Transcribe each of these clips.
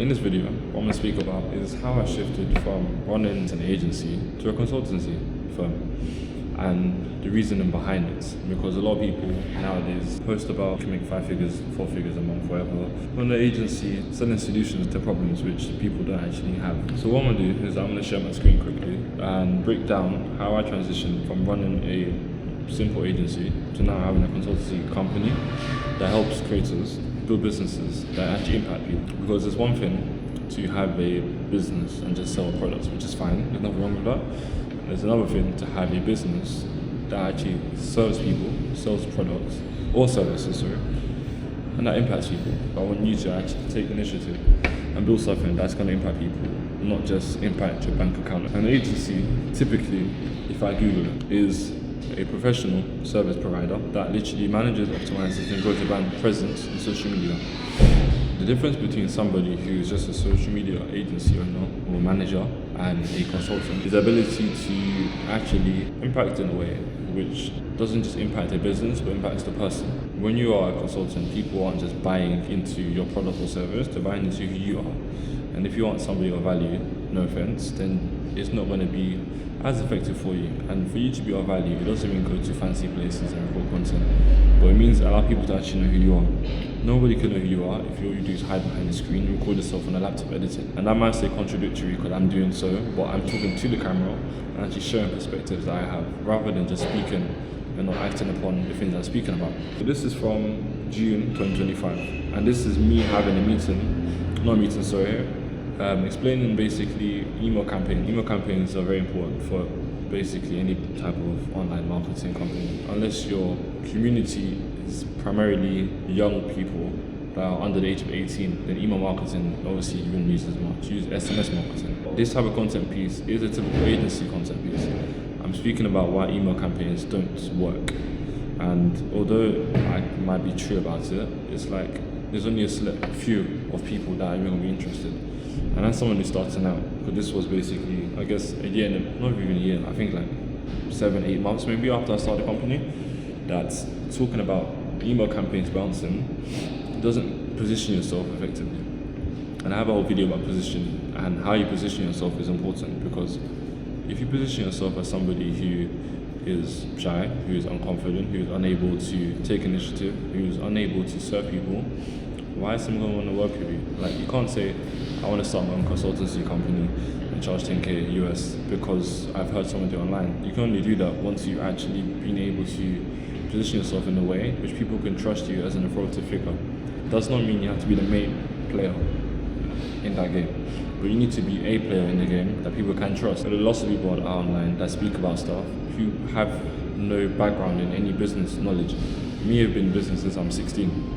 In this video, what I'm going to speak about is how I shifted from running an agency to a consultancy firm and the reasoning behind it. Because a lot of people nowadays post about you can make 5 figures, 4 figures a month, whatever, when the agency selling solutions to problems which people don't actually have. So what I'm going to do is I'm going to share my screen quickly and break down how I transitioned from running a simple agency to now having a consultancy company that helps creators build businesses that actually impact people. Because there's one thing to have a business and just sell products, which is fine, there's nothing wrong with that. There's another thing to have a business that actually serves people, sells products or services, sorry, and that impacts people. I want you to actually take initiative and build something that's going to impact people, not just impact your bank account. An agency, typically, if I Google it, is a professional service provider that literally manages, optimizes, and grows a brand presence in social media. The difference between somebody who's just a social media agency owner or manager and a consultant is the ability to actually impact in a way which doesn't just impact a business but impacts the person. When you are a consultant, people aren't just buying into your product or service, they're buying into who you are. And if you want somebody of value, no offense, then it's not going to be as effective for you. And for you to be of value, it doesn't mean go to fancy places and record content, but it means allow people to actually know who you are. Nobody can know who you are if all you do is hide behind the screen, record yourself on a laptop editing. And that might say contradictory because I'm doing so, but I'm talking to the camera and actually showing perspectives that I have, rather than just speaking and not acting upon the things I'm speaking about. So this is from June 2025, and this is me having a meeting, not a meeting, sorry, explaining basically email campaigns. Email campaigns are very important for basically any type of online marketing company. Unless your community is primarily young people that are under the age of 18, then email marketing, obviously you wouldn't use as much. Use SMS marketing. This type of content piece is a typical agency content piece. I'm speaking about why email campaigns don't work. And although I might be true about it, it's like there's only a select few of people that are even going to be interested. And as someone who's starting out, because this was basically, I guess, a year, not even a year, I think like 7-8 months maybe after I started the company, that's talking about email campaigns bouncing, doesn't position yourself effectively. And I have a whole video about positioning, and how you position yourself is important, because if you position yourself as somebody who is shy, who is unconfident, who is unable to take initiative, who is unable to serve people, why is someone going to want to work with you? Like, you can't say, I want to start my own consultancy company and charge 10k US because I've heard someone do it online. You can only do that once you've actually been able to position yourself in a way which people can trust you as an authoritative figure. Does not mean you have to be the main player in that game, but you need to be a player in the game that people can trust. There are lots of people that are online that speak about stuff who have no background in any business knowledge. Me, I've been in business since I'm 16.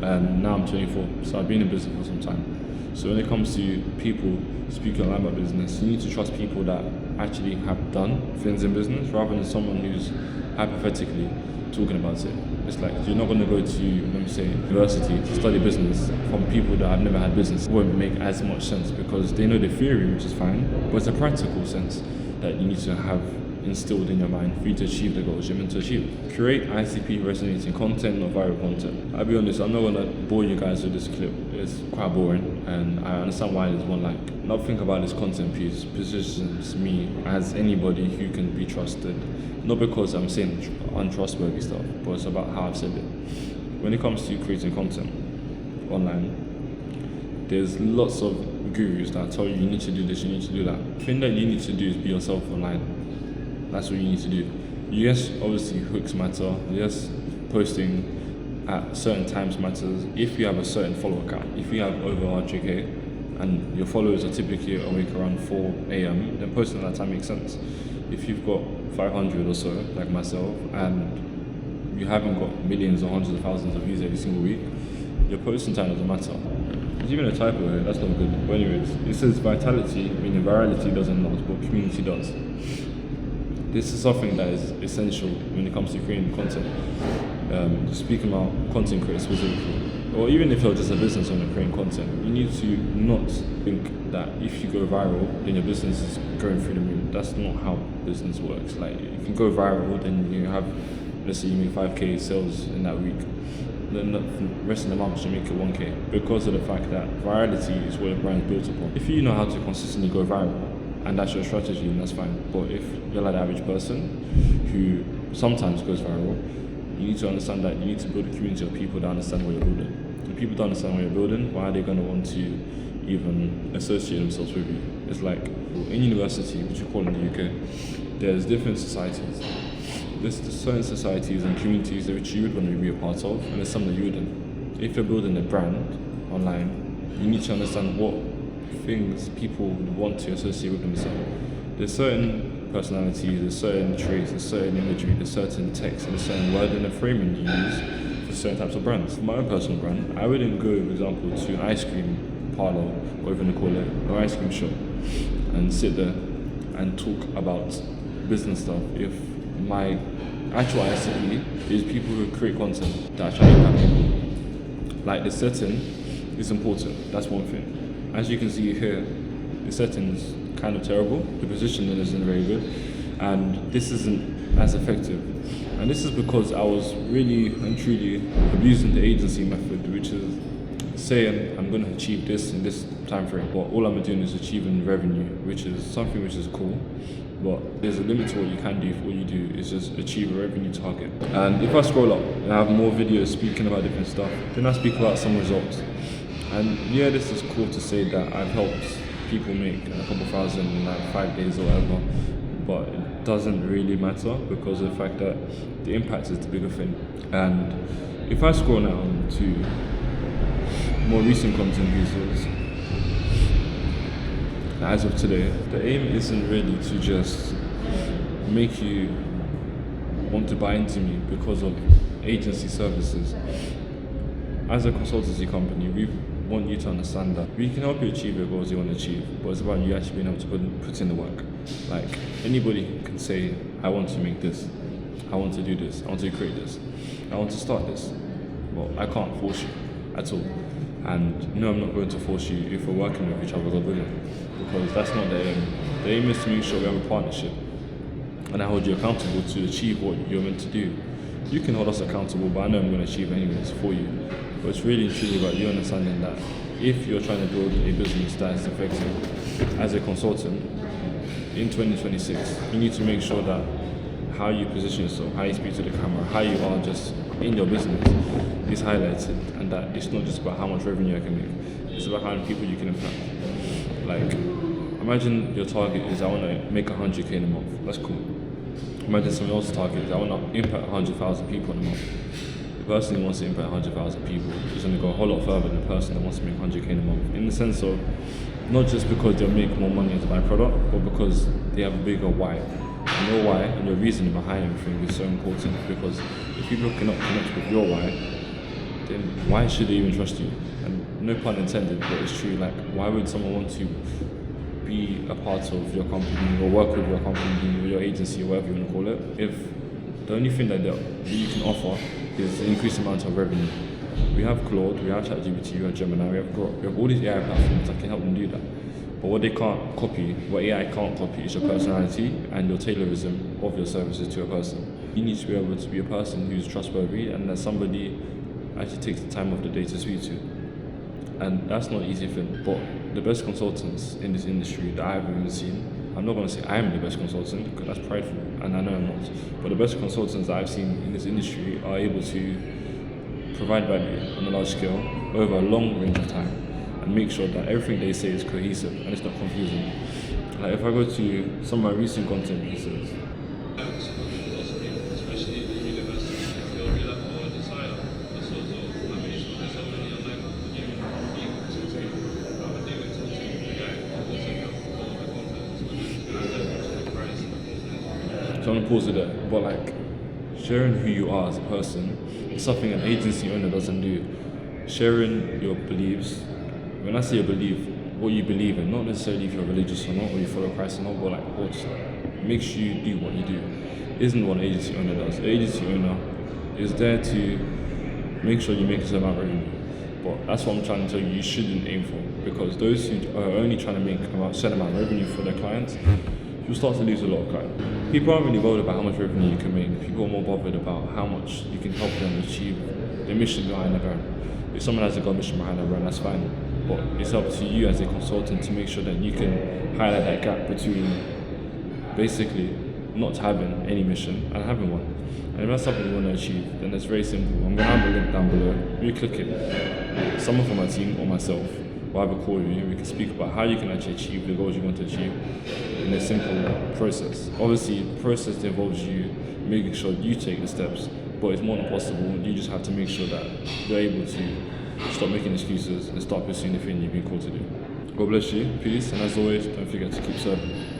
And now I'm 24, so I've been in business for some time. So when it comes to people speaking online about business, you need to trust people that actually have done things in business, rather than someone who's hypothetically talking about it. It's like, you're not going to go to, let me say, university to study business from people that have never had business. It won't make as much sense because they know the theory, which is fine, but it's a practical sense that you need to have instilled in your mind for you to achieve the goals you're meant to achieve. Create ICP resonating content, not viral content. I'll be honest, I'm not going to bore you guys with this clip. It's quite boring, and I understand why there's one like. Nothing about this content piece positions me as anybody who can be trusted. Not because I'm saying untrustworthy stuff, but it's about how I've said it. When it comes to creating content online, there's lots of gurus that tell you you need to do this, you need to do that. The thing that you need to do is be yourself online. That's what you need to do. Yes, obviously hooks matter. Yes, posting at certain times matters. If you have a certain follower count, if you have over 100k and your followers are typically awake around 4 a.m, then posting at that time makes sense. If you've got 500 or so, like myself, and you haven't got millions or hundreds of thousands of views every single week, your posting time doesn't matter. There's even a typo here, that's not good. But anyways, it says vitality, meaning virality doesn't not, but community does. This is something that is essential when it comes to creating content. Speaking about content creators specifically, or even if you're just a business owner creating content, you need to not think that if you go viral, then your business is going through the moon. That's not how business works. Like, if you go viral, then you have, let's say you make 5k sales in that week. then the rest of the month should make it 1K, because of the fact that virality is what a brand is built upon. If you know how to consistently go viral, and that's your strategy, then that's fine. But if you're like the average person who sometimes goes viral, you need to understand that you need to build a community of people that understand what you're building. If people don't understand what you're building, why are they going to want to even associate themselves with you? It's like in university, which you call in the UK, there's different societies. There's certain societies and communities which you would want to be a part of, and there's some that you wouldn't. If you're building a brand online, you need to understand what things people want to associate with themselves. There's certain personalities, there's certain traits, there's certain imagery, there's certain text, and there's certain wording and framing you use for certain types of brands. For my own personal brand, I wouldn't go, for example, to an ice cream parlor, whatever you call it, or ice cream shop, and sit there and talk about business stuff if my actual ICP is people who create content that actually impact people. Like, the setting is important, that's one thing. As you can see here, the setting is kind of terrible, the positioning isn't very good, and this isn't as effective. And this is because I was really and truly abusing the agency method, which is saying I'm going to achieve this in this time frame, but all I'm doing is achieving revenue, which is something which is cool, but there's a limit to what you can do if all you do is just achieve a revenue target. And if I scroll up and I have more videos speaking about different stuff, then I speak about some results. And yeah, this is cool to say that I've helped people make a couple thousand in like 5 days or whatever, but it doesn't really matter because of the fact that the impact is the bigger thing. And if I scroll now to more recent content pieces, as of today, the aim isn't really to just make you want to buy into me because of agency services. As a consultancy company, we want you to understand that we can help you achieve your goals you want to achieve, but it's about you actually being able to put in the work. Like, anybody can say, I want to make this, I want to do this, I want to create this, I want to start this. Well, I can't force you at all. And no, I'm not going to force you if we're working with each other, God willing, because that's not the aim. The aim is to make sure we have a partnership, and I hold you accountable to achieve what you're meant to do. You can hold us accountable, but I know I'm going to achieve anyways for you. But it's really and truly about you understanding that if you're trying to build a business that is effective as a consultant in 2026, you need to make sure that how you position yourself, how you speak to the camera, how you are just in your business is highlighted, and that it's not just about how much revenue I can make, it's about how many people you can impact. Like, imagine your target is I want to make 100K in a month, that's cool. Imagine someone else's target is I want to impact 100,000 people in a month. The person who wants to impact 100,000 people is going to go a whole lot further than the person that wants to make 100K in a month, in the sense of not just because they'll make more money as a byproduct, but because they have a bigger why. And your why and your reasoning behind everything is so important, because if people cannot connect with your why, then why should they even trust you? And no pun intended, but it's true. Like, why would someone want to be a part of your company or work with your company or your agency or whatever you want to call it if the only thing that you can offer is an increased amount of revenue? We have Claude, we have ChatGPT, we have Gemini, we have Grok, we have all these AI platforms that can help them do that. But what they can't copy, what AI can't copy, is your personality and your taylorism of your services to a person. You need to be able to be a person who's trustworthy and that somebody actually takes the time of the day to speak to. And that's not an easy thing, but the best consultants in this industry that I've even seen, I'm not going to say I'm the best consultant because that's prideful, and I know I'm not, but the best consultants that I've seen in this industry are able to provide value on a large scale over a long range of time and make sure that everything they say is cohesive and it's not confusing. Like, if I go to some of my recent content pieces, so I'm gonna pause it there. But like, sharing who you are as a person is something an agency owner doesn't do. Sharing your beliefs. When I say your belief, what you believe in, not necessarily if you're religious or not, or you follow Christ or not, but like what makes you do what you do, isn't what an agency owner does. The agency owner is there to make sure you make a certain amount of revenue. But that's what I'm trying to tell you shouldn't aim for, because those who are only trying to make a certain amount of revenue for their clients, you'll start to lose a lot of clients. People aren't really worried about how much revenue you can make. People are more bothered about how much you can help them achieve the mission behind the brand. If someone has a God mission behind the brand, that's fine. But it's up to you as a consultant to make sure that you can highlight that gap between basically not having any mission and having one. And if that's something you want to achieve, then it's very simple. I'm going to have a link down below. You click it. Someone from my team or myself will have a call with you. We can speak about how you can actually achieve the goals you want to achieve in a simple process. Obviously, the process involves you making sure you take the steps, but it's more than possible. You just have to make sure that you're able to stop making excuses and start pursuing the thing you've been called to do. God bless you, peace, and as always, don't forget to keep serving.